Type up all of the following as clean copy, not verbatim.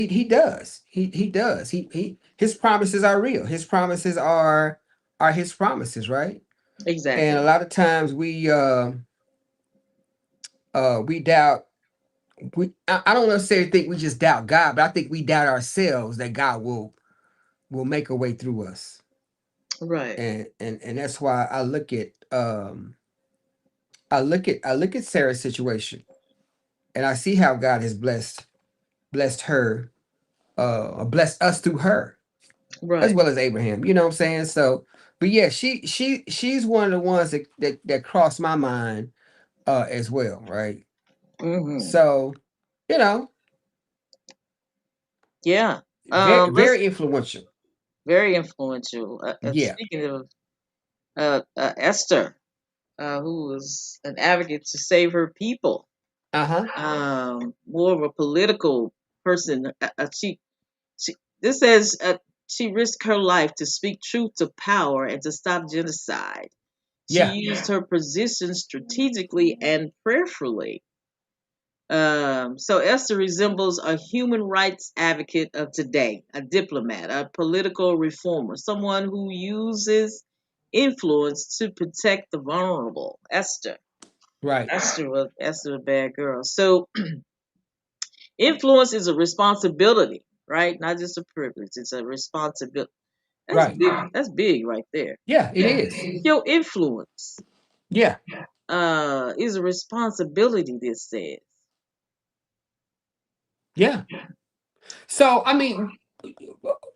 he does. He does. He his promises are real. His promises are his promises, right? And a Exactly. lot of times we doubt I don't necessarily think we just doubt God, but I think we doubt ourselves that God will make a way through us. Right. And that's why I look at Sarah's situation and I see how God has blessed her, blessed us through her, as Right. well as Abraham. You know what I'm saying? So, but yeah, she's one of the ones that crossed my mind as well, right? Hmm. So, you know, Yeah. Let's very influential. very influential. Yeah. Speaking of Esther, who was an advocate to save her people, Uh-huh. more of a political person. She this says she risked her life to speak truth to power and to stop genocide. She Yeah. used her position strategically and prayerfully. So Esther resembles a human rights advocate of today, a diplomat, a political reformer, someone who uses influence to protect the vulnerable. Esther. Right. Esther, a bad girl. So influence is a responsibility, right? Not just a privilege. It's a responsibility. That's Right. big. That's big right there. Yeah, it is. Your influence Yeah. is a responsibility. This says. Yeah. So, I mean,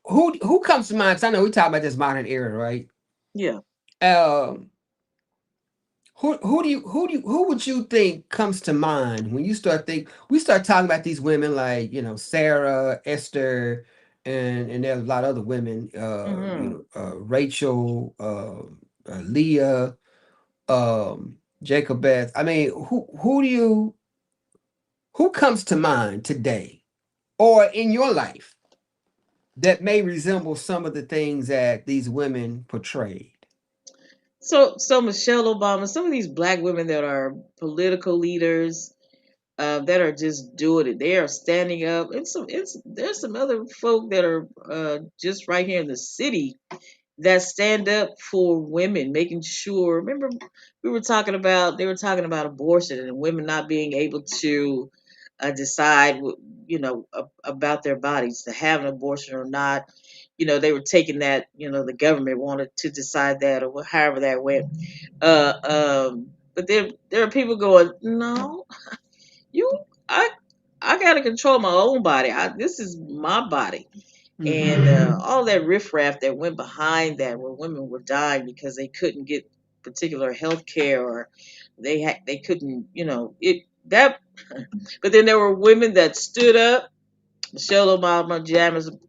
who comes to mind? 'Cause I know we talk about this modern era, right? Yeah. Um, who would you think comes to mind when you we start talking about these women like, Sarah, Esther, and there's a lot of other women, Hmm. Rachel, Leah, Jacob Beth. I mean, who comes to mind today or in your life that may resemble some of the things that these women portrayed? So Michelle Obama, some of these black women that are political leaders, that are just doing it. They are standing up. There's some other folk that are just right here in the city that stand up for women, making sure. Remember, they were talking about abortion and women not being able to decide, about their bodies, to have an abortion or not. They were taking that. The government wanted to decide that, or however that went. But there are people going, no, you, I, I gotta control my own body. This is my body. Mm-hmm. And all that riffraff that went behind that, where women were dying because they couldn't get particular health care, or they couldn't, it that. But then there were women that stood up, Michelle Obama,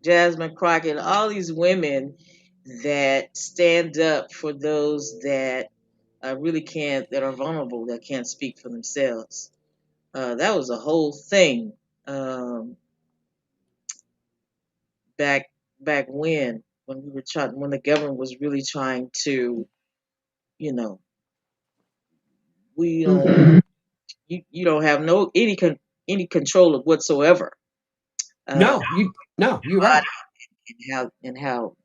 Jasmine Crockett, all these women that stand up for those that really can't, that are vulnerable, that can't speak for themselves. That was a whole thing, um, back back when we were trying, when the government was really trying to, you know, we don't, Mm-hmm. you don't have no any control of whatsoever, No, you're right. body, and how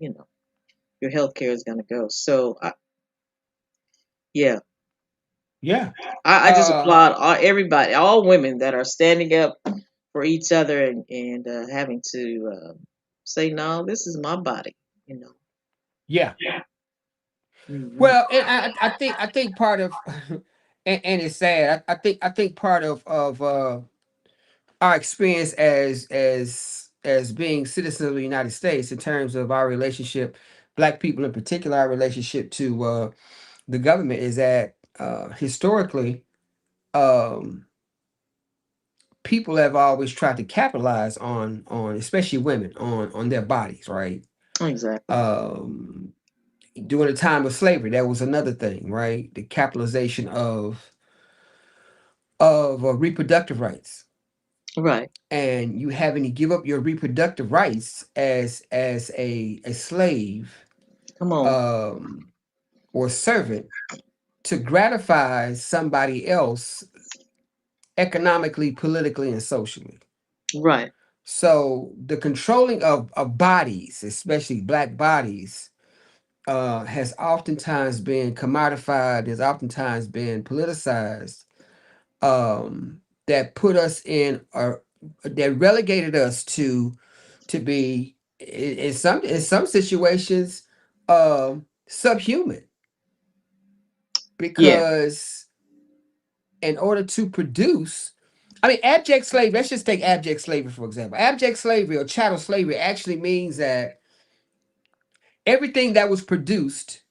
your health care is going to go. So yeah, Yeah. I just Uh, applaud everybody, all women that are standing up for each other, and having to say, no, this is my body, you know. yeah. Hmm. Well, and I think part of and it's sad. I think part of our experience as being citizens of the United States in terms of our relationship, black people in particular, our relationship to the government is that historically, um, people have always tried to capitalize on especially women on their bodies, right? Exactly. Um, During the time of slavery, that was another thing, right? The capitalization of reproductive rights, Right. and you having to give up your reproductive rights as a slave, Come on. um, or servant to gratify somebody else economically, politically, and socially. Right. So the controlling of bodies, especially black bodies, has oftentimes been commodified, has oftentimes been politicized, that put us in, or that relegated us to be in some situations subhuman, Yeah. because in order to produce, I mean, abject slavery, let's just take abject slavery for example. Abject slavery or chattel slavery actually means that everything that was produced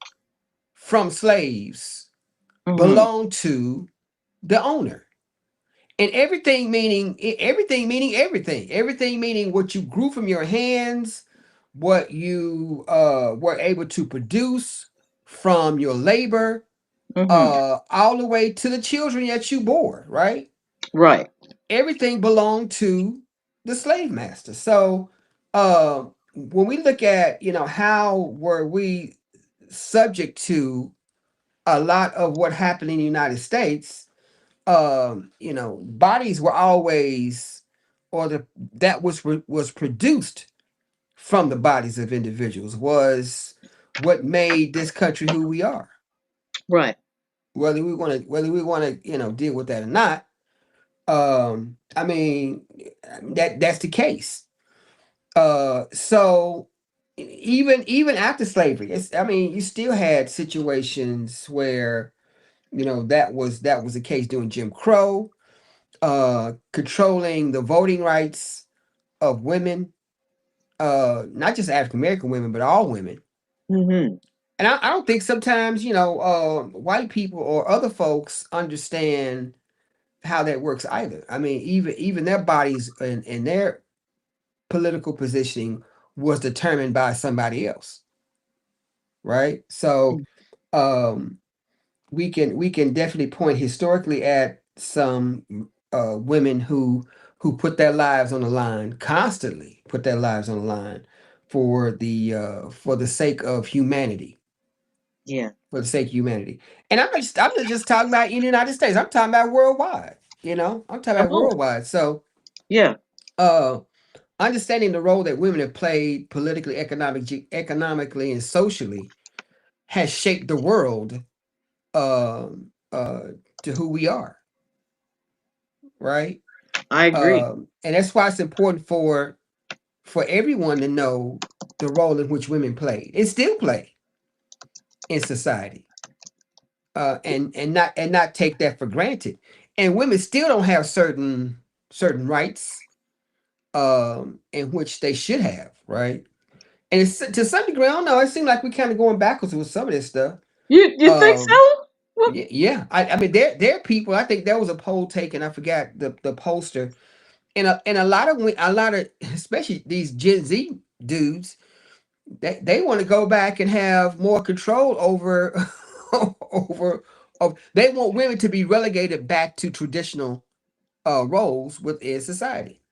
from slaves Mhm. belonged to the owner. And everything meaning everything. Everything meaning what you grew from your hands, what you were able to produce from your labor, Mhm. all the way to the children that you bore, right? Right. Everything belonged to the slave master. So when we look at, how were we subject to a lot of what happened in the United States, bodies were always, or the that was produced from the bodies of individuals, was what made this country who we are. Right. Whether we want to deal with that or not, I mean, that's the case. So even after slavery, I mean, you still had situations where that was the case during Jim Crow, controlling the voting rights of women, not just African American women, but all women. Mhm. And I don't think sometimes, white people or other folks understand how that works either. I mean, even their bodies and their political positioning was determined by somebody else, right? So um, we can definitely point historically at some women who put their lives on the line, constantly put their lives on the line for the sake of humanity, Yeah. for the sake of humanity. And I'm not just talking about in the United States. I'm talking about worldwide. I'm talking Come about on. worldwide. So Yeah. uh understanding the role that women have played politically, economically, and socially has shaped the world, um uh to who we are, right? I agree. And that's why it's important for everyone to know the role in which women played and still play in society, and not take that for granted. And women still don't have certain rights, in which they should have, right? And it's, to some degree, I don't know. It seems like we're kind of going backwards with some of this stuff. You think so? Um, Well, yeah. I mean, there are people. I think there was a poll taken. I forgot the pollster, and a lot of especially these Gen Z dudes, they want to go back and have more control over over they want women to be relegated back to traditional roles within society.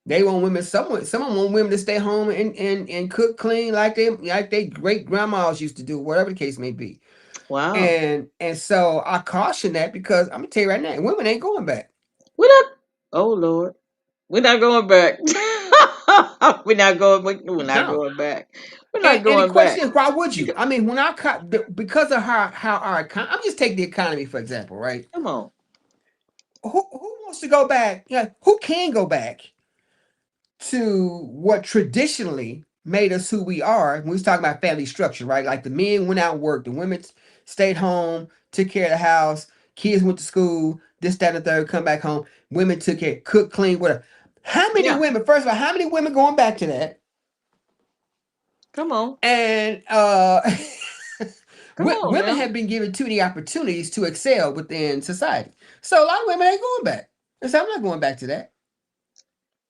They want women, someone want women to stay home and cook, clean, like they great grandmas used to do, whatever the case may be. wow. And so I caution that, because I'm gonna tell you right now, women ain't going back. We're not. Oh Lord. We're not going back. We're not going. We're not No. going back. We're not And the going back. question is, why would you? I mean, when because of how our I'm just take the economy for example, right? Come on. Who wants to go back? Yeah, who can go back to what traditionally made us who we are? When we was talking about family structure, right? Like the men went out and worked, the women stayed home, took care of the house, kids went to school, this, that, and the third, come back home. Women took care, cook, clean, whatever. How many Yeah. women? First of all, how many women going back to that? Come on. And Come on women now. have been given too many opportunities to excel within society. So a lot of women ain't going back. And so I'm not going back to that.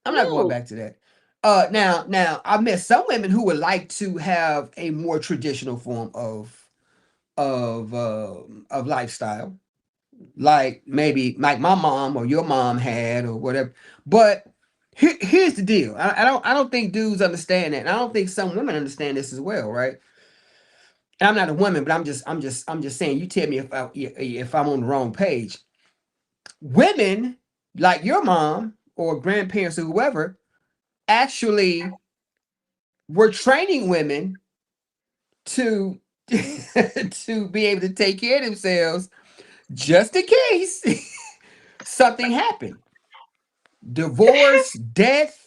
I'm not going No. back to that. Now, I met some women who would like to have a more traditional form of lifestyle, like maybe like my mom or your mom had or whatever. But here's the deal. I don't think dudes understand that. And I don't think some women understand this as well, right? And I'm not a woman, but I'm just saying. You tell me if I'm on the wrong page. Women like your mom or grandparents or whoever, actually were training women to to be able to take care of themselves just in case something happened. Divorce, death.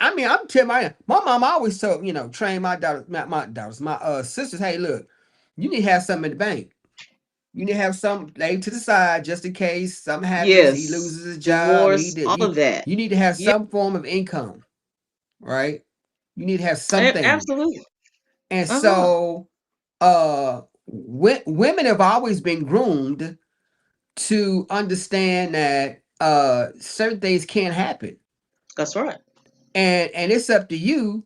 I mean, I'm telling my mom always told, train my daughters, my sisters. Hey, look, you need to have something in the bank. You need to have something laid to the side just in case something happens. He Yes. loses his job. Divorce, all of that. You need to have Yeah, some form of income, right? You need to have something. absolutely. And Uh-huh. so, women have always been groomed to understand that certain things can't happen, That's right. and it's up to you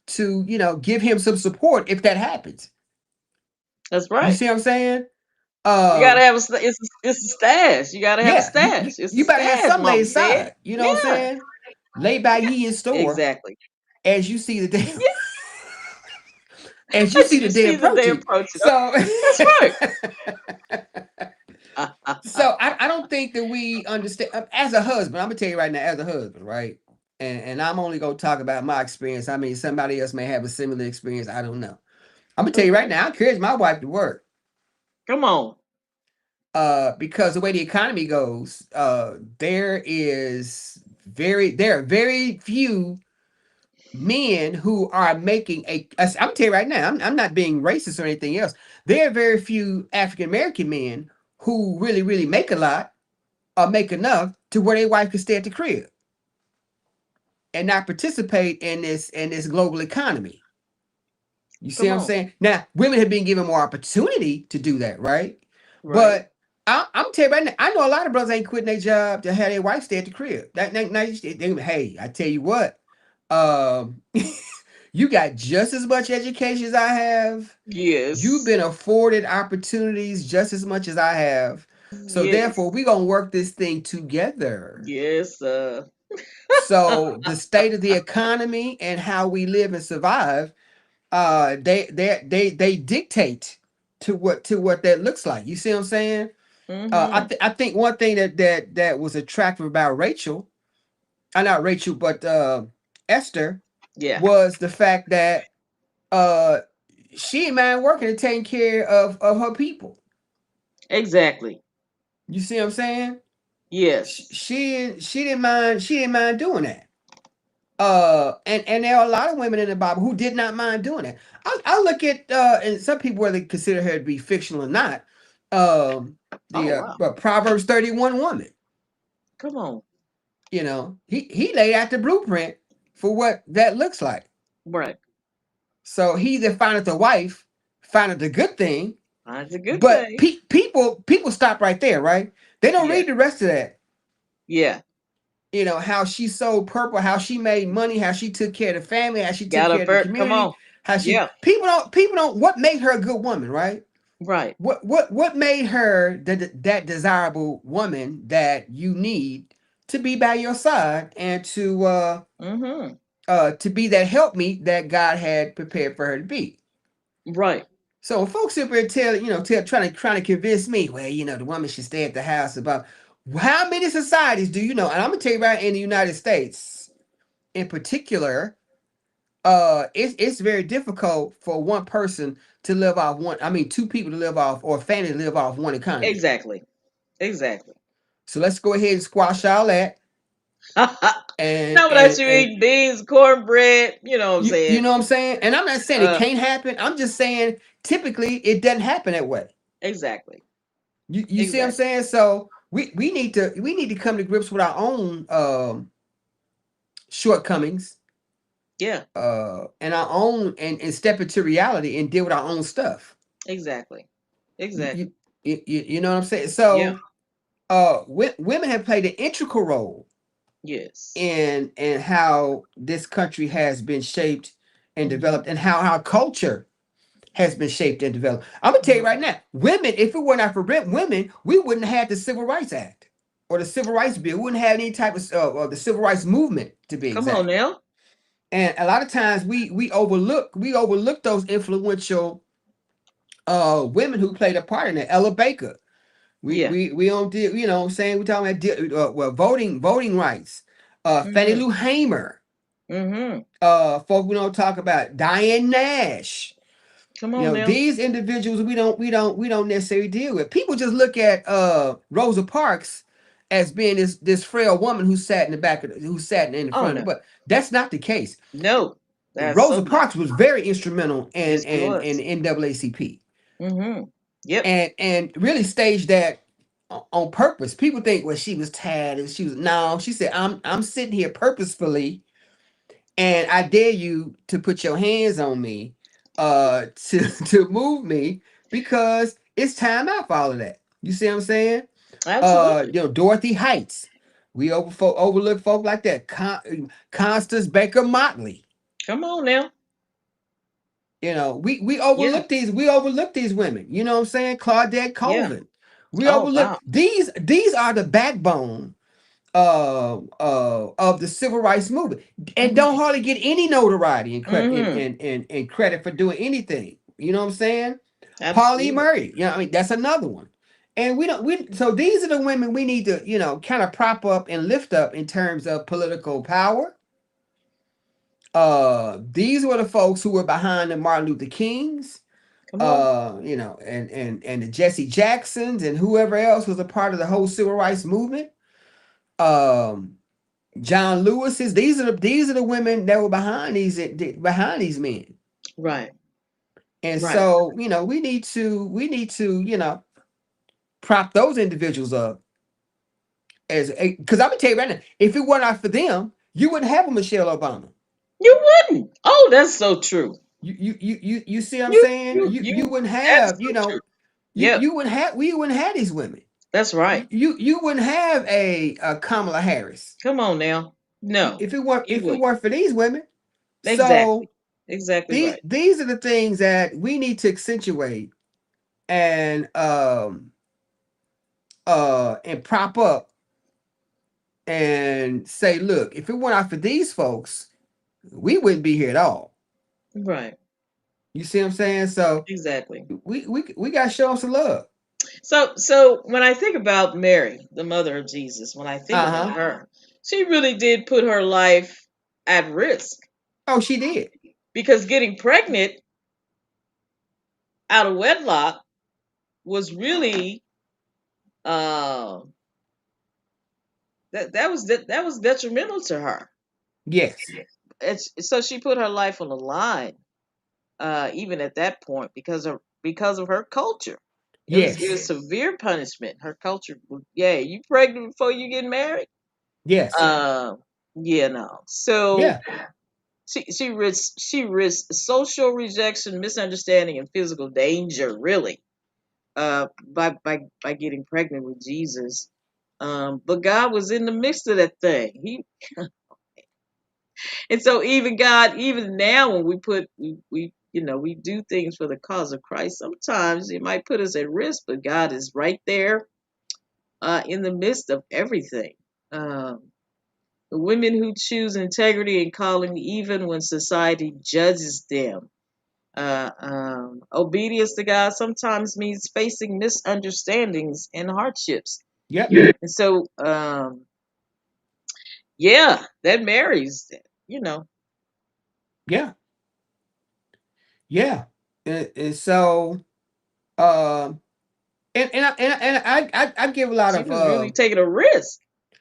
to give him some support if that happens. That's You right. see what I'm saying? You gotta Um, have it's a stash. You gotta have a yeah, stash. It's a you better have stash, something laid mama said. aside. You know what I'm Yeah. saying? Lay by ye in store Exactly. as you see the day, Yeah. as you see As the you day see the day approaching. approaching. So, That's right. so I don't think that we understand as a husband. I'm gonna tell you right now, as a husband, right? And I'm only gonna talk about my experience. I mean, somebody else may have a similar experience. I don't know. I'm gonna tell you right Okay. now. I encourage my wife to work. Come on. Because the way the economy goes, there are very few men who are making I'm gonna tell you right now, I'm not being racist or anything else. There are very few African American men who really, really make a lot or make enough to where their wife can stay at the crib and not participate in this global economy. You see Come what I'm on. saying? Now, women have been given more opportunity to do that, right? Right. But I'm telling you right now, I know a lot of brothers ain't quitting their job to have their wife stay at the crib. Hey, I tell you what, um, you got just as much education as I have. You've Yes. been afforded opportunities just as much as I have. So therefore, Yes. we're gonna work this thing together. Yes. So the state of the economy and how we live and survive, they dictate to what that looks like. You see what I'm saying? Mm-hmm. I think one thing that was attractive about Rachel, not Rachel, but Esther, Yeah. was the fact that uh she didn't mind working and taking care of her people. Exactly. You see what I'm saying? Yes. She didn't mind doing that. And there are a lot of women in the Bible who did not mind doing that. I look at and some people whether they consider her to be fictional or not. Um, Oh the wow. Proverbs 31 woman. Come on. He laid out the blueprint for what that looks like. Right. So he that findeth a wife findeth a good thing. That's a good But thing. people stop right there, right? They don't Yeah. read the rest of that. Yeah. How she sold purple, how she made money, how she took care of the family, how she took Got care up of the first. Come community, on. how she Yeah. people don't what made her a good woman, right? Right. What made her that desirable woman that you need to be by your side and Mm-hmm. to be that helpmeet that God had prepared for her to be. Right. So when folks up here trying to convince me, well, the woman should stay at the house. About how many societies do you know? And I'm gonna tell you right in the United States, in particular, it's very difficult for one person to live off one. I mean, two people to live off, or a family to live off one economy. Exactly. Exactly. So let's go ahead and squash all that, and Not without and you and eating beans, cornbread. You know what I'm you saying? know what I'm saying. And I'm not saying it Uh. can't happen. I'm just saying typically it doesn't happen that way. Exactly. You see what I'm Exactly. saying? So we need to come to grips with our own shortcomings, Yeah. and our own and step into reality and deal with our own stuff. Exactly. You Exactly. you know what I'm saying? Yeah. So women have played an integral role Yes. in how this country has been shaped and Mm-hmm. developed, and how our culture has been shaped and developed. I'm gonna tell you right Mm-hmm. now, women, if it were not for women, we wouldn't have had the Civil Rights Act or the Civil Rights Bill. We wouldn't have any type of the Civil Rights Movement, to be Come on exact. now. And a lot of times we overlook those influential women who played a part in it. Ella Baker. Yeah. We don't do, what I'm saying, we're talking about voting rights. Fannie Mhm. Lou Hamer. Mhm. Folk we don't talk about Diane Nash. Come You on know, now. these individuals we don't necessarily deal with. People just look at Rosa Parks as being this frail woman who sat in the back of who sat in the Oh front of no. it, but that's not the case. No. That's so Rosa not. Parks was very instrumental in Yes, she in was. NAACP Mhm. Yep. and really staged that on purpose. People think, well, she was tad and she was no. She said, I'm sitting here purposefully, and I dare you to put your hands on me, to to move me because it's time out for all of that. You see what I'm saying? Absolutely. Dorothy Heights. We overlook folk like that. Constance Baker Motley. Come on now. We Yeah. overlook these women. You know what I'm saying? Claudette Yeah. Colvin. We Oh overlook wow. these are the backbone of the civil rights movement, and Mhm. don't hardly get any notoriety and credit Mhm. and credit for doing anything. You know what I'm saying? Pauline Absolutely. Murray. I mean, that's another one. And we don't we so these are the women we need to, kind of prop up and lift up in terms of political power. These were the folks who were behind the Martin Luther Kings, Come on. and the Jesse Jacksons and whoever else was a part of the whole civil rights movement. Um, John Lewis's. These are the women that were behind these men. Right. And Right. so, we need to, prop those individuals up as because I'm gonna tell you right now, if it were not for them, you wouldn't have a Michelle Obama. You wouldn't. Oh, that's so true. You see what I'm You saying? you You you. wouldn't That's have, so true. Yep. you wouldn't have we wouldn't have these women. That's right. You wouldn't have a Kamala Harris Come on now. No, if it weren't you if it would. weren't for these women. Exactly. So Exactly these right. these are the things that we need to accentuate and prop up and say, look, if it weren't out for these folks, we wouldn't be here at all. Right. You see what I'm saying? So Exactly. we got to show them some love. So when I think about Mary, the mother of Jesus, when I think Uh about huh. her, she really did put her life at risk Oh, she did. because getting pregnant out of wedlock was really uh, that was detrimental to her. Yes. So she put her life on the line, even at that point, because of her culture. It was Yes. severe punishment. Her culture, yeah, you pregnant before you get married. Yes. Uh, yeah, no. So Yeah. she risked social rejection, misunderstanding, and physical danger, really, by getting pregnant with Jesus. But God was in the midst of that thing. And so even God, even now when we do things for the cause of Christ, sometimes it might put us at risk, but God is right there, in the midst of everything. Um, the women who choose integrity and calling even when society judges them. Obedience to God sometimes means facing misunderstandings and hardships. Yep. And so, yeah, that marries, you know. Yeah. Yeah. And so, um, and I give a lot She of was really taking a risk.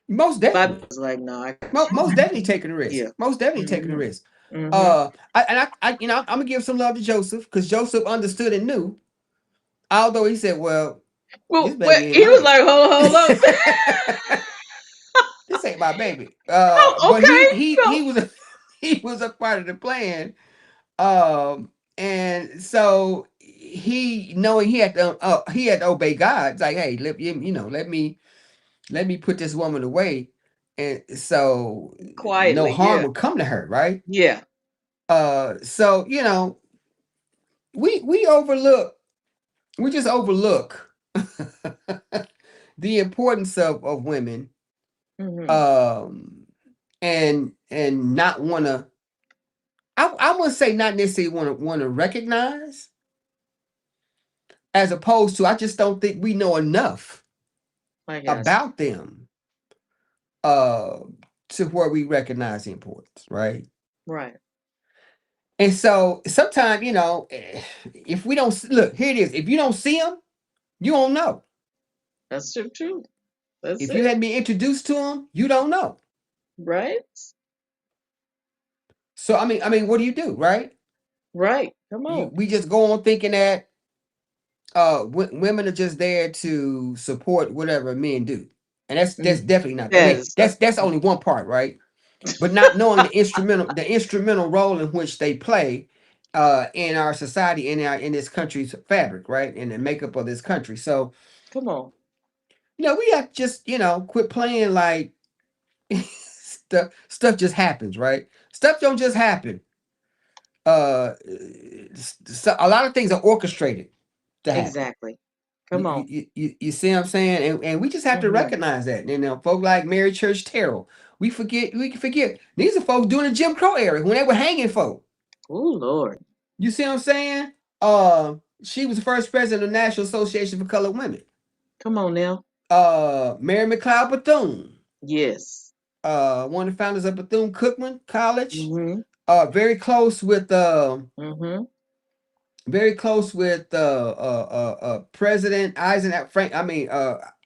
most By definitely. was like, no, I Most definitely taking a risk. yeah. Most definitely taking a Mhm. risk. Mhm. I'm gonna give some love to Joseph because Joseph understood and knew. Although he said, "Well, this Well, baby ain't he was mine. like, hold up. This ain't my baby." Oh, But he okay. he he was a, he was a part of the plan. And so he knowing he had to obey God. It's like, hey, let me put this woman away, and so no Quietly, harm yeah. would come to her, right? Yeah. So we overlook we just overlook the importance of women, Mhm. um and not want to I want to say not necessarily want to recognize, as opposed to I just don't think we know enough I got you. about them uh to where we recognize the importance, right? Right. And so sometimes, if we don't look, here it is. If you don't see them, you don't know. That's the truth. That's If you it. hadn't been introduced to them, you don't know. Right. So I mean, what do you do, right? Right. Come on. We just go on thinking that women are just there to support whatever men do, and that's Mm. definitely not. I mean, Yes. that's only one part, right? But not knowing the instrumental role in which they play in our society, in this country's fabric, right, in the makeup of this country. So Come on. we have to just quit playing like stuff just happens, right? Stuff don't just happen. uh so a lot of things are orchestrated to happen. Exactly. You Come on. you see what I'm saying? And we just have to Hmm. recognize that. Folk like Mary Church Terrell, we can forget these are folks during the Jim Crow era when they were hanging folk. Oh Lord. You see what I'm saying? She was the first president of the National Association for Colored Women. Come on now. Mary McLeod Bethune, Yes. one of the founders of Bethune Cookman College. Hmm. Very close with Hmm. President Eisenhower.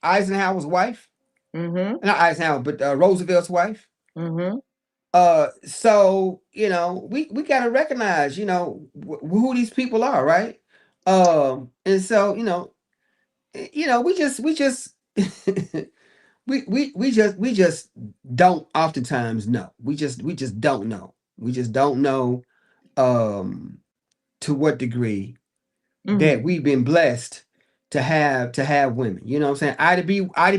Eisenhower's wife, Hmm. not Eisenhower, but Roosevelt's wife. Hmm. So we got to recognize who these people are, right? And so we just we just don't oftentimes know. We just don't know. We just don't know um to what degree that Hmm. we've been blessed to have women. You know what I'm saying? Ida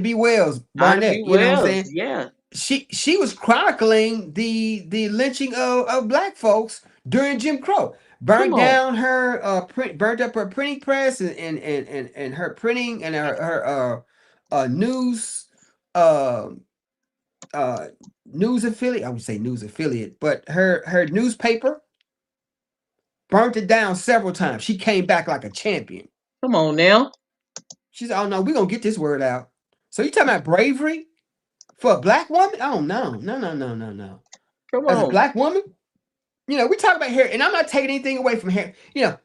B. Wells Ida B. Barnett. You know what I'm Wells. saying? Yeah. She was chronicling the lynching of black folks during Jim Crow. Come Burned on. down her burnt up her printing press and her printing and her news uh uh news affiliate. I would say news affiliate, but her newspaper burnt it down several times. She came back like a champion. Come on now. She said, "Oh no, we're gonna get this word out." So you talking about bravery for a black woman? Oh no, no, no, no, no, no. Come As a on. black woman, we talk about Harriet, and I'm not taking anything away from Harriet.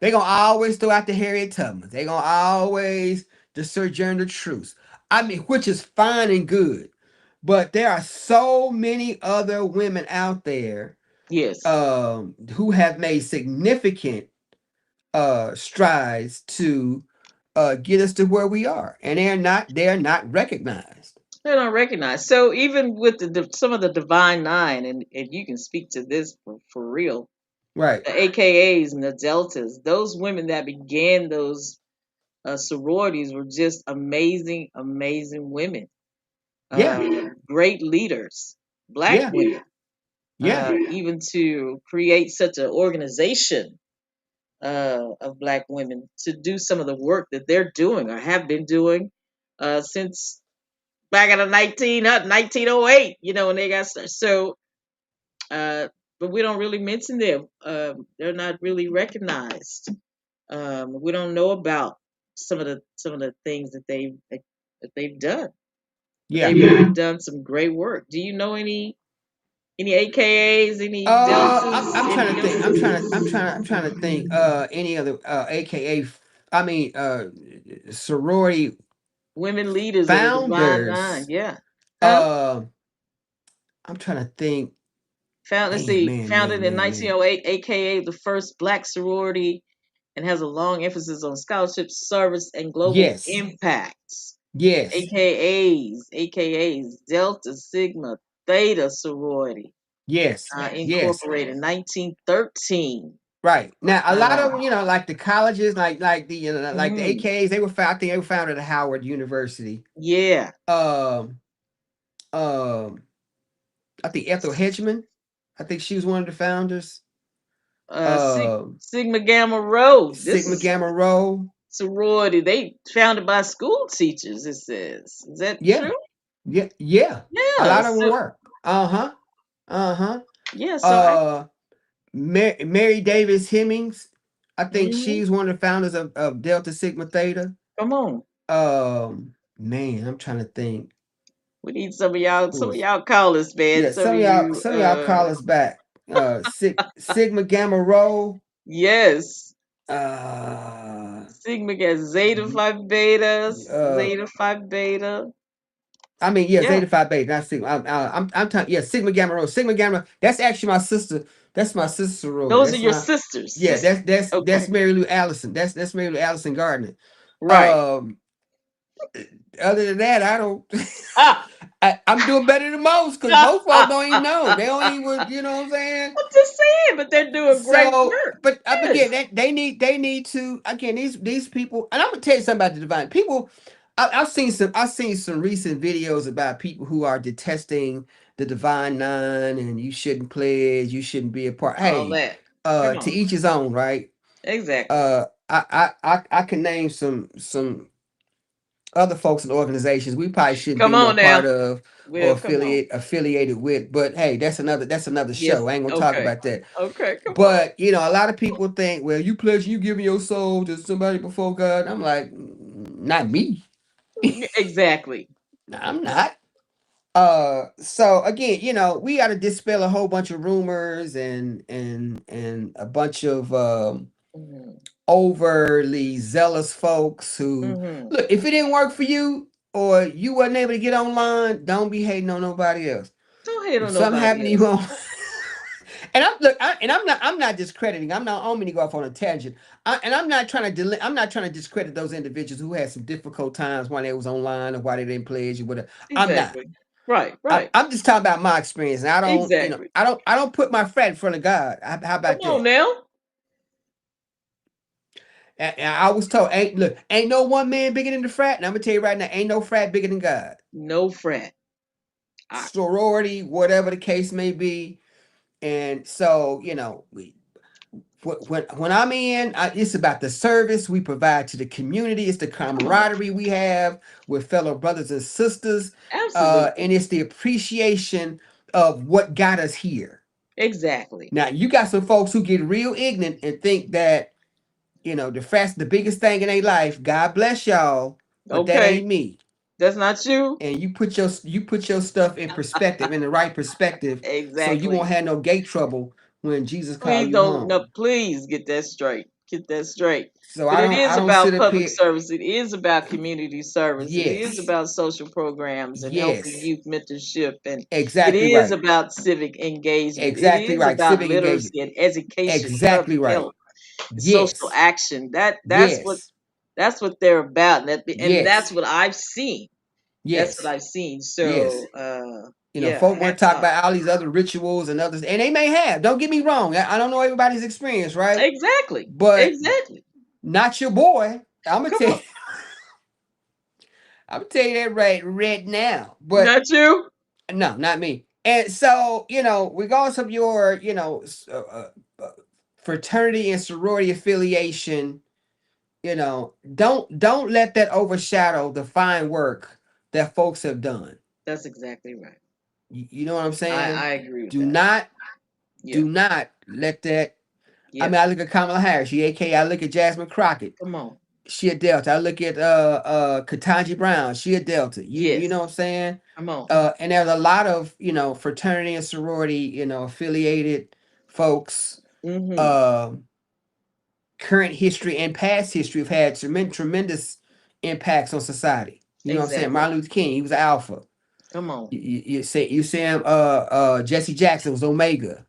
They're gonna always throw out the Harriet Tubman. They're gonna always the Sojourner Truth. I mean, which is fine and good, but there are so many other women out there Yes. who have made significant strides to get us to where we are, and they're not recognized. They're not recognized. So even with some of the Divine Nine, and you can speak to this for real, Right? the AKAs and the Deltas, those women that began those sororities were just amazing, amazing women. Yeah, Great leaders, black yeah, women. yeah, Even to create such an organization of black women to do some of the work that they're doing or have been doing since back in the 1908, when they got started. So, but we don't really mention them. They're not really recognized. We don't know about some of the things that they've done. But yeah. they've really done some great work. Do you know any AKAs, any I'm deltas, trying any to think. I'm trying to think. Any other AKA? I mean, sorority women leaders of the Divine Nine? founders. Yeah. Huh? Uh, I'm trying to think. Let's Man, see, man, founded man, in man, man. 1908, aka the first black sorority, and has a long emphasis on scholarship, service, and global Yes, impacts. yes, AKAs, Delta Sigma Theta sorority, yes, yes. incorporated in 1913. Right now, a lot of Uh, them, like the colleges, like the mm, AKAs, I think they were founded at Howard University. yeah. Um, um, I think Ethel Hedgeman. I think she was one of the founders. Um, Sigma Gamma Rho. This Sigma is Gamma Rho. sorority. They founded by school teachers. It says, is that Yeah, true? yeah, yeah. A Yeah. lot of them So were. Uh-huh. Uh-huh. yeah. So I. Uh Mary Davis Hemmings. I think Hmm. she's one of the founders of Delta Sigma Theta. Come on. Man, I'm trying to think. We need some of y'all. Who Some of is? y'all call us, man. Yeah, Some of you. some of y'all call us back. Sigma Gamma Rho. Yes. Uh, Sigma got Zeta Phi Beta. uh, Zeta Phi Beta. I mean, yeah, Yeah. Zeta Phi Beta, not Sigma. I'm talking. Yeah, Sigma Gamma Rho. Sigma Gamma. That's actually my sister. That's my sister sorority. Those are That's your my. sisters. Yeah, Okay. that's Mary Lou Allison. That's Mary Lou Allison Gardner. Right. Um, Other than that, I don't. Ah. I'm doing better than most because I'm most folks don't even know. They don't even, you know what I'm saying? just saying, but they're doing great So, work. but again, Yes. they need to again these people, and I'm gonna tell you something about the divine people. I've seen some recent videos about people who are detesting the divine nine, and you shouldn't pledge, you shouldn't be a part. All Hey, that. Come to on. each his own, right? Exactly. I can name some other folks and organizations we probably shouldn't Come be no on part now. of or Well, come on. affiliated with. But hey, that's another Yes. show. I ain't gonna talk Okay. about that. Okay. Come on. But you know, a lot of people think, well, you pledge, you giving your soul to somebody before God. I'm like, not me. Exactly. Nah, I'm not. So again, you know, we got to dispel a whole bunch of rumors and a bunch of Hmm. overly zealous folks who Hmm. look. If it didn't work for you or you wasn't able to get online, don't be hating on nobody else. Don't hate If on something happened nobody to you else. on and I'm look, I'm not discrediting. I don't mean to go off on a tangent. I'm not trying to I'm not trying to discredit those individuals who had some difficult times while they was online or why they didn't pledge or whatever. I'm not. Exactly. Right. Right. I'm just talking about my experience, and I don't, you know, Exactly. I don't put my frat in front of God. How Come about on that? now. And I was told, ain't no one man bigger than the frat. And I'm gonna tell you right now, ain't no frat bigger than God. No frat. I, Sorority, whatever the case may be. And so, you know, when I'm in, it's about the service we provide to the community. It's the come on. camaraderie we have with fellow brothers and sisters, Absolutely. and it's the appreciation of what got us here. Exactly. Now, you got some folks who get real ignorant and think that you know the biggest thing in their life. God bless y'all, but that Okay. ain't me. That's not you. And you put your stuff in perspective, in the right perspective, so you won't Exactly. have no gate trouble when Jesus call Please you don't. No, home. please get that straight. Get that straight. So But it I is don't sit about up public here. service. It is about community service. It is Yes, about social programs and helping yes, youth mentorship. And it exactly is right, about civic engagement. It exactly is right. about Civic engagement, literacy and education, exactly public right. health, social Yes, action. yes, That's what they're about. And that's yes, what I've seen. That's what yes, I've seen. yes. So You know, yeah, folk want to hats talk off. about all these other rituals and others, and they may have. Don't get me wrong. I don't know everybody's experience, right? Exactly. But Exactly. not your boy. I'm gonna Come tell you. on. I'm gonna tell you that right now. But Not you. no, not me. And so, you know, regardless of your, you know, uh, fraternity and sorority affiliation, you know, don't let that overshadow the fine work that folks have done. That's exactly right. You know what I'm saying? I agree with Do that. not Yeah. do not let that. I Yeah. mean, I look at Kamala Harris, she AK. I look at Jasmine Crockett, Come on. she a Delta. I look at Ketanji Brown, she a Delta. You Yes. know what I'm saying? Come on. And there's a lot of fraternity and sorority affiliated folks. Mm-hmm. Um, Current history and past history have had tremendous impacts on society. You know what I'm saying? Exactly. Martin Luther King, he was Alpha. Come on. You say him. Jesse Jackson was Omega.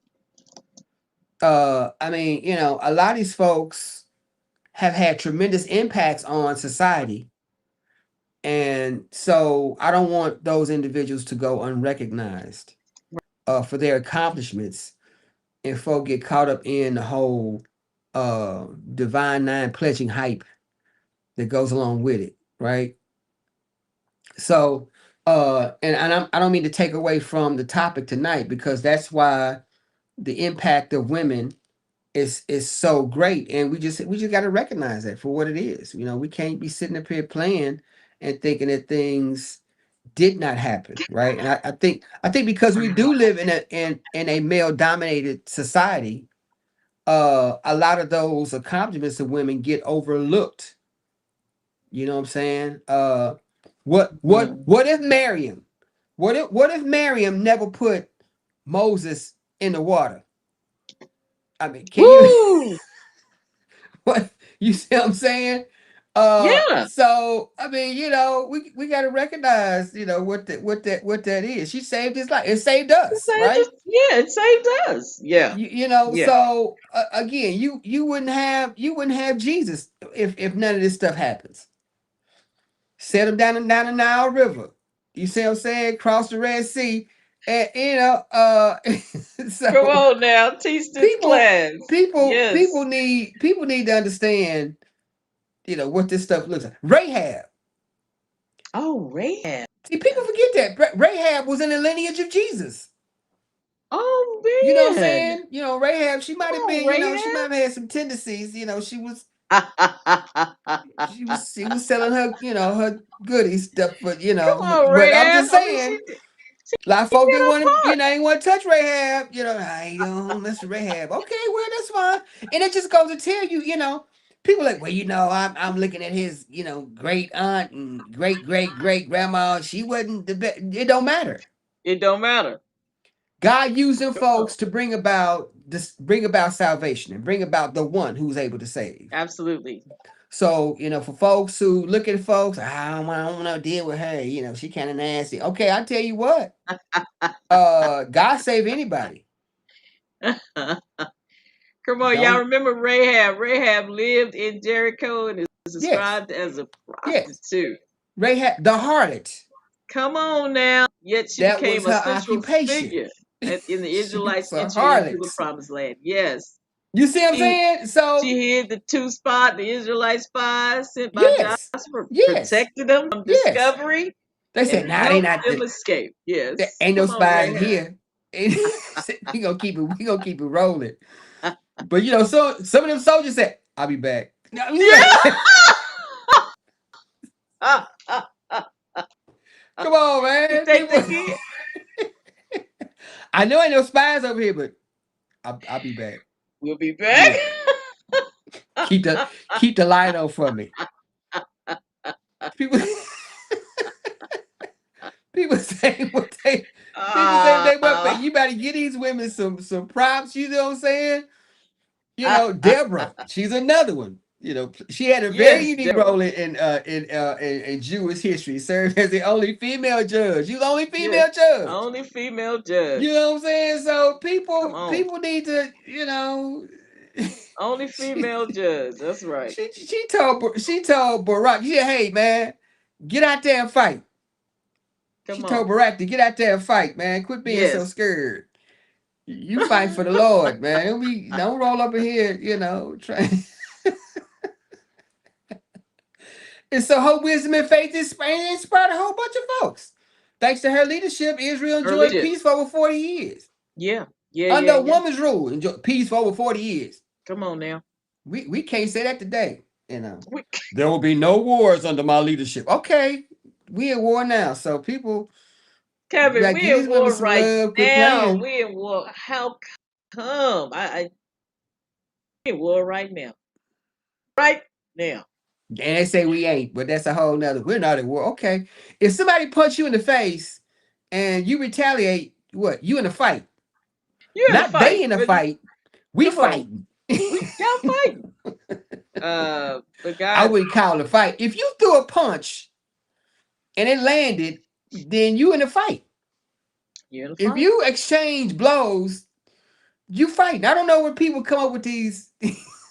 I mean, a lot of these folks have had tremendous impacts on society. And so I don't want those individuals to go unrecognized for their accomplishments and folk get caught up in the whole divine nine pledging hype that goes along with it, right? So I don't mean to take away from the topic tonight because that's why the impact of women is so great, and we just got to recognize that for what it is. We can't be sitting up here playing and thinking that things did not happen, right? And I think because we do live in a male dominated society, a lot of those accomplishments of women get overlooked. You know what I'm saying? What Mm. if Miriam? What if Miriam never put Moses in the water? I mean, can you Woo! what you see what I'm saying? Yeah. So I mean, we got to recognize, what that is. She saved his life. It saved It us, saved right? us. Yeah, it saved us. Yeah. Yeah. So again, you wouldn't have Jesus if none of this stuff happens. Set him down the Nile River. You see what I'm saying? Cross the Red Sea, and Come so on now, teach this people class. people Yes. people need to understand, what this stuff looks like. Rahab. Oh, Rahab. See, people forget that Rahab was in the lineage of Jesus. Oh You know what I'm man. saying? Rahab, she Come might have on, been, she might Rahab. have had some tendencies. She was selling her, her goodies stuff, but Come on, but I'm Rahab. just I mean, saying, a lot of she folks did didn't her want to, part. ain't want to touch Rahab. I ain't don't mess with Rahab. Okay, well that's fine. And it just goes to tell you, people like, well, I'm looking at his, great aunt and great great great grandma. She wasn't the best. It don't matter. It don't matter. God using Come on. folks to bring about salvation and bring about the one who's able to save. Absolutely. So, for folks who look at folks, I don't want to deal with her. She kind of nasty. Okay, I tell you what, God save anybody. Come on, y'all Don't. remember Rahab. Rahab lived in Jericho and is Yes, described as a yes. prostitute. Rahab, the harlot. Come on now. Yet she That was became a her central occupation. figure in the She Israelites' was a entry into the harlot. promised land. Yes. You see what I'm She saying? she So, hid the two spot, the Israelite spies sent by yes, Joshua, yes, protected them from yes. discovery They and said, nah, they helped not. them escape. There Yes. ain't no Come on, spies in Rahab. here. We gonna keep it rolling. But so some of them soldiers said, "I'll be back." No, Yeah. come on, You man. think People, they did? I know ain't no spies over here, but I'll be back. We'll be back. Yeah, keep the keep the light on for me. People, people say what they. People say what they want, but Ah. you better give these women some props. You know what I'm saying? Deborah, she's another one. She had a very Yes, unique Deborah. role in Jewish history. Served as the only female judge. She was the only Yes. female judge. Only female judge. You know what I'm saying? So Come people on. people need to, Only she, female judge. That's right. she told Barack, yeah, hey man, get out there and fight. She Come told on. Barack to get out there and fight, man. Quit being so Yes. scared. You fight for the Lord, man. Don't roll up in here, try. And so her wisdom and faith inspired a whole bunch of folks. Thanks to her leadership, Israel Her enjoyed leadership. peace for over 40 years. Yeah. Yeah, Under yeah, a yeah. woman's rule, enjoyed peace for over 40 years. Come on now. We can't say that today. We, There will be no wars under my leadership. Okay, we at war now. So people, Kevin, like, we give in these women war some right love. Quit now. playing. We in war. How come? We in war right now. Right now. And they say we ain't, but that's a whole nother. We're not at war. Okay. If somebody punch you in the face and you retaliate, what? You in a fight. You in a Not they fight. in a But fight. We come on. fighting. We got fighting. But I God, wouldn't call it a fight. If you threw a punch and it landed, then you in a fight. you're in a If fight. you exchange blows, you fighting. I don't know where people come up with these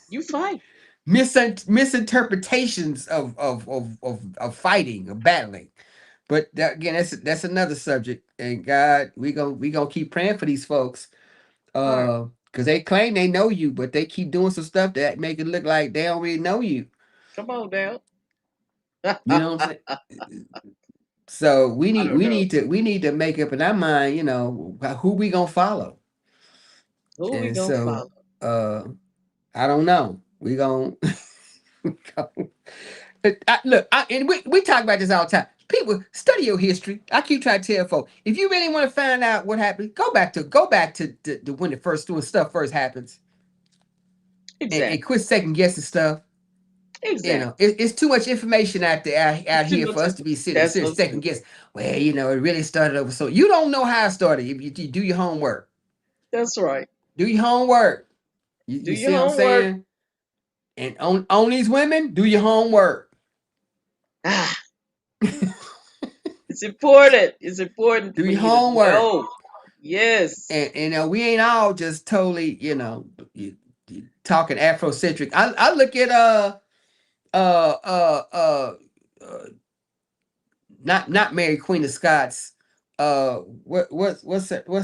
You fight. misinterpretations of fighting, of battling. But again, that's another subject. And God, we gonna keep praying for these folks. All Because they claim they know you, but they keep doing some stuff that make it look like they don't really know you. come on now. You know what I'm saying? So we I need don't we know. need to we need to make up in our mind, who we gonna follow. Who we And gonna so follow? uh I don't know. We gonna and we talk about this all the time. People study your history. I keep trying to tell folks, if you really want to find out what happened, go back to when when stuff first happens, and Exactly. quit second guessing stuff. Exactly. It's too much information out there out Too here much. for us to be That's sitting so second true. guess. Well, it really started over. So you don't know how it started. If you do your homework, That's right. do your homework. Do You your see what I'm homework. saying? And on these women, do your homework. Ah, it's important. It's important Do for your you to homework. know. Yes. And we ain't all just totally, talking Afrocentric. I look at uh uh uh, uh not Mary Queen of Scots. What's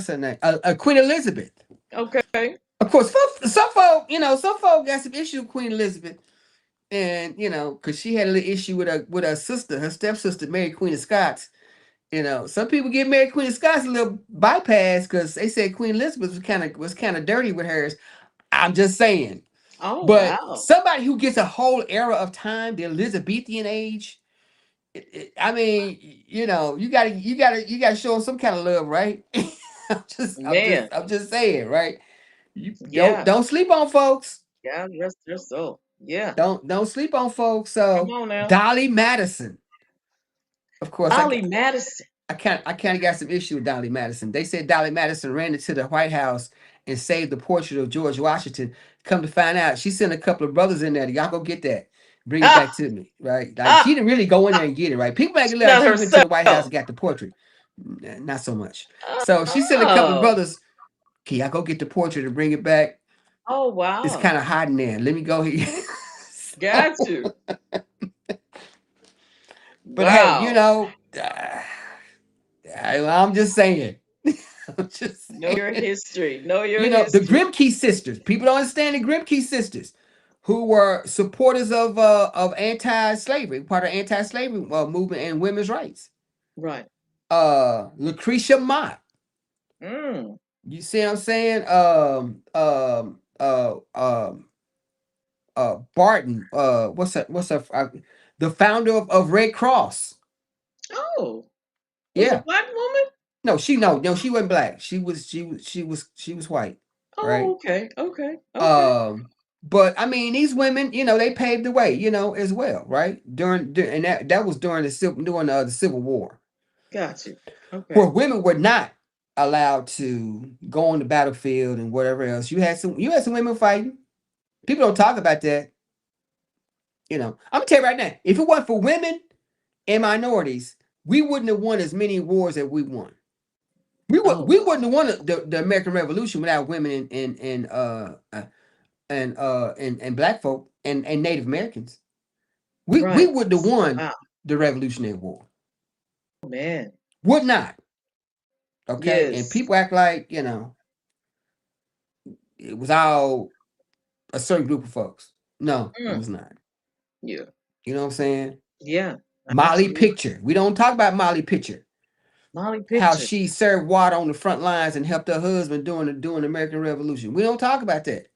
her name? Queen Elizabeth. Okay. Of course, some folk got some issue with Queen Elizabeth, and because she had a little issue with her sister, her stepsister, Mary Queen of Scots. Some people give Mary Queen of Scots a little bypass because they said Queen Elizabeth was kind of dirty with hers. I'm just saying. Oh But wow. somebody who gets a whole era of time, the Elizabethan age, I mean, you gotta show them some kind of love, right? I'm just, I'm just, Man. I'm just saying, right? You don't Yeah. don't sleep on folks. Yeah. Rest your soul. Yeah. Don't sleep on folks. Come So on now. Dolly Madison, of course, Dolly Madison. I kind of got some issue with Dolly Madison. They said Dolly Madison ran into the White House and saved the portrait of George Washington. Come to find out, she sent a couple of brothers in there. Y'all go get that. Bring it Ah. back to me, right? Like she Ah. didn't really go in there and get it, right? People make it look like Not she went to the White House herself. and got the portrait. Not so much. So she sent a couple of Oh. brothers. Can y'all go get the portrait and bring it back? Oh It's wow. kind of hot in there. Let me go here. Got So, you. but hey, Wow. I'm just saying. I'm just Know your saying. history. Know your The history. Grimke sisters. People don't understand the Grimke sisters, who were supporters of anti-slavery, part of anti-slavery movement and women's rights. Right. Lucretia Mott. Mm. You see what I'm saying? Barton. The founder of Red Cross. Oh. Was a Yeah. black woman? No, she wasn't black. She was white, Oh, right? okay. Okay. Okay. Um, but I mean, these women, they paved the way, as well, right? And that was during the Civil War, Got you. where Okay. women were not allowed to go on the battlefield and whatever else. You had some women fighting. People don't talk about that. I'm gonna tell you right now, if it wasn't for women and minorities, we wouldn't have won as many wars as we won. Oh We wow. wouldn't have won the American Revolution without women and black folk and Native Americans. We Right. wouldn't have won Wow. the Revolutionary War. Man. Would not. Okay. And Yes. people act like, it was all a certain group of folks. No, it Mm. was not. Yeah. You know what I'm saying? Yeah. Molly Absolutely. Picture. We don't talk about Molly Picture. Molly How Picture. she served water on the front lines and helped her husband during the American Revolution. We don't talk about that.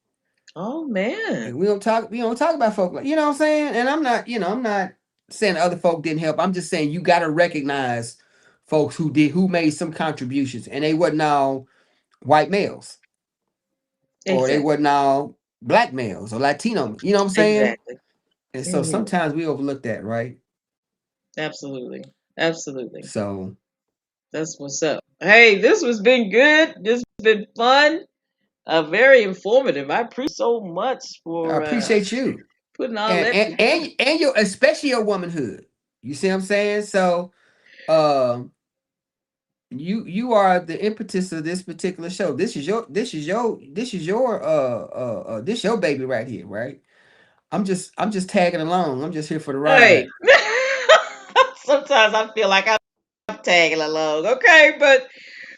Oh man. And we don't talk about folk like, what I'm saying? And I'm not saying other folk didn't help. I'm just saying you gotta recognize folks who made some contributions, and they wasn't all white males, or they Exactly. wasn't all black males or Latino. You know what I'm saying? Exactly. And so Hmm. sometimes we overlook that, right? Absolutely. Absolutely. So That's what's up. Hey, this has been good. This has been fun. Very informative. I appreciate so much I for appreciate you. putting all And that and together. and your especially your womanhood. You see what I'm saying? So um you are the impetus of this particular show. This your baby right here, right? I'm just tagging along. I'm just here for the Hey, ride. sometimes I feel like I'm tagging along. Okay, but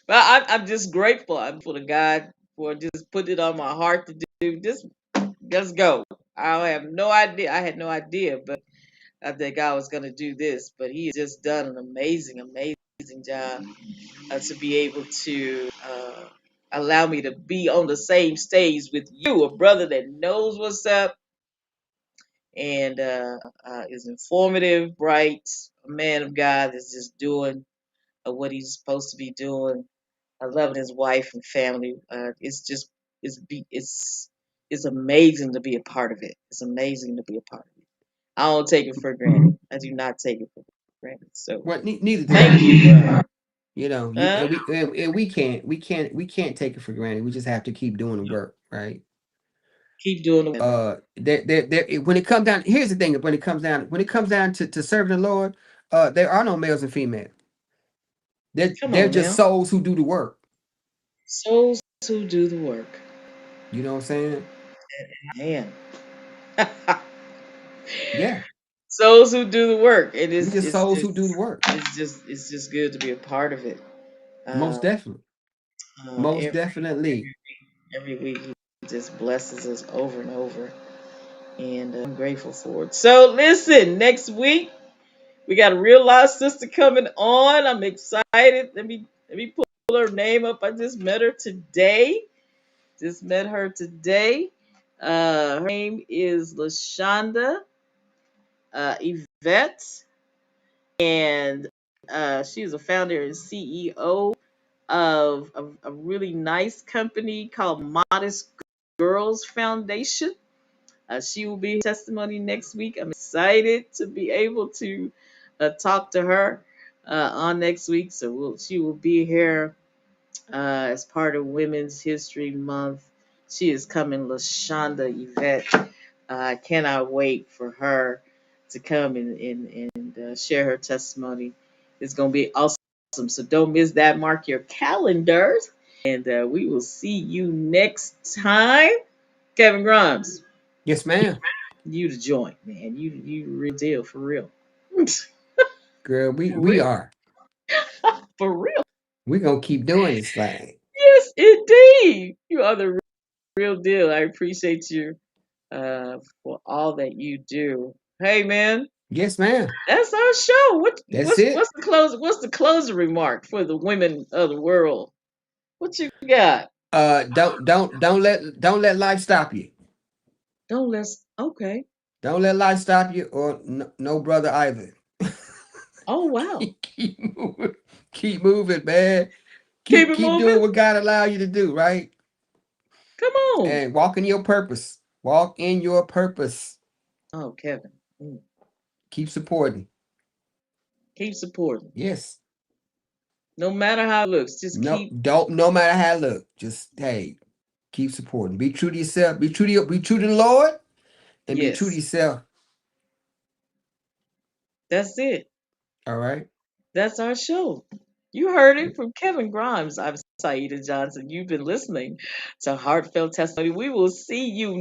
I'm just grateful. I'm grateful to God for just putting it on my heart to do. Just let's go. I have no idea. I had no idea, but I think God was going to do this. But He has just done an amazing job to be able to allow me to be on the same stage with you, a brother that knows what's up and is informative, bright, a man of God that's just doing what he's supposed to be doing. I loving his wife and family. It's just it's amazing to be a part of it. It's amazing to be a part of it. I don't take it for granted. I do not take it for granted. So Well, neither do thank I. you, Brian. You know, you Huh? and we can't take it for granted. We just have to keep doing the work, right? Keep doing the weather. When it comes down, here's the thing: when it comes down to serving the Lord, there are no males and females. Come They're on just now. souls who do the work. Souls who do the work. You know what I'm saying? Man. Yeah, Souls who do the work. And we just souls who do the work. it's just good to be a part of it. Most Um, definitely, most every definitely. every week he just blesses us over and over. And I'm grateful for it. So listen, next week we got a real live sister coming on. I'm excited. Let me pull her name up. I just met her today. Just met her today. Her name is Lashonda Yvette, and she's a founder and CEO of a really nice company called Modest Girls Foundation. She will be testimony next week. I'm excited to be able to talk to her on next week. So she will be here as part of Women's History Month. She is coming, Lashonda Yvette. I cannot wait for her to come and share her testimony. It's going to be awesome. So don't miss that. Mark your calendars. And we will see you next time. Kevin Grimes, Yes, ma'am. you the joint, man. You real deal for real. Girl, For we real. are. For real. We gonna keep doing this thing. Yes, indeed. You are the real deal. I appreciate you for all that you do. Hey man, Yes, ma'am. that's our show. That's it. What's the closing remark for the women of the world? What you got? Don't let life stop you. Don't let's okay. Don't let life stop you, or no brother either. Oh wow. Keep moving. Keep moving, man. Keep Keep it keep moving. doing what God allow you to do, right? Come on. And walk in your purpose. Walk in your purpose. Oh Kevin. Mm. Keep supporting. Keep supporting. Yes. No matter how it looks, just No, keep don't. No matter how it look, just hey, keep supporting. Be true to yourself. Be true to the Lord, and be true to yes. yourself. That's it. All right. That's our show. You heard it from Kevin Grimes. I'm Saida Johnson. You've been listening to Heartfelt Testimony. We will see you